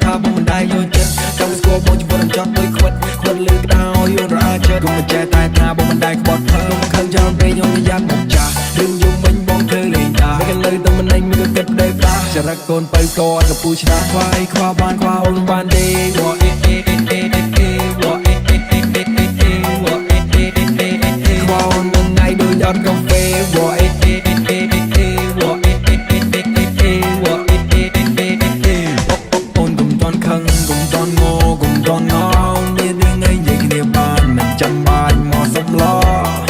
ថាបងមិនដែរយកចិត្តចង់ស្គាល់បងជីវិតរំចត់ដោយខ្វិតលើកដៅយល់រអាចិត្តកុំចេះតែថាបងមិនដែរក្បត់ខឹងខឹងច្រើនពេកយកយ៉ាប់មកចាស់រឿងយំមិញបងធ្វើលេងតាមិនលើតែមិនឯងមានគិតប្តីផ្ដាចរិតកូនបើកអត់កពូឆ្លាស់ខ្វាយខ្វះបានខ្វះអូនបានទេវ៉ាអេអេអេអេអេអេវ៉ាអេអេអេអេអេអេវ៉ាអេអេអេអេអេខ្វះអូននឹងថ្ងៃដូចអត់កាហ្វេវ៉ាអេអេអេអេអេអេវ៉ាអេអេអេអេអេអេវ៉ាអេអេអេអេអេអូនកុំតន់ខឹងកុំតន់ងោកុំតន់ងោមានរឿងអីនិយាយគ្នាបានមិនចាំបាច់មកសុំឡ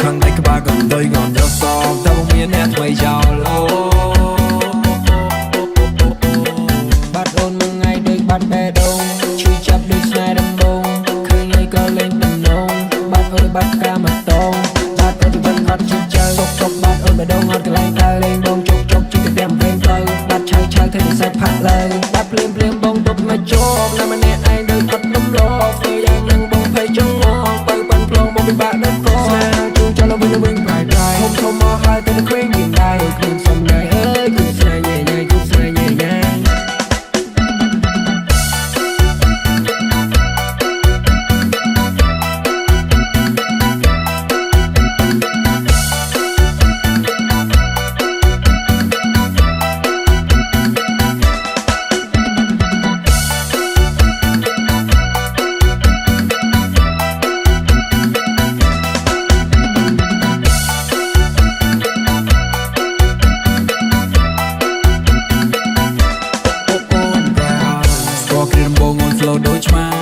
ខាងដៃក្បាលកុំទុយកុំយកសោកតែបងមានអ្នកថ្មីចោលអូបាត់អូនមួយថ្ងៃដូចបាត់បេះដូងឈឺចាប់ដូចស្នេហ៍ដំបងឃើញអីក៏លេងតំណងបាត់អូនបាត់កាមកតងបាត់អូនជីវិតអត់ជិះចៅសុកបាត់អូនបេះដូងអត់កន្លែងដើរលេងបងជុកជុកជិះទៅតែវិញទៅបាត់ឆៅឆៅធ្វើនិស្ស័យផាក់លើបាត់ភ្លាមបងទប់មកជោគណាម្នាក់ឯងដូចអត់លំលោធ្វើយ៉ាងនឹងបងភ័យចង់ងងបើបានផ្លងបងពិបាកដល់កស្នេហ៍ជួងចោលវិញប្រៃធំមកហើយទៅគ្រឿងយើងដែរគ្រឿងសំណើអើយគ្រឿងស្នេហ៍ញ៉ៃញ៉ៃគ្រឿងស្នេហ៍ញ៉ៃញ៉ៃដូចឆ្មា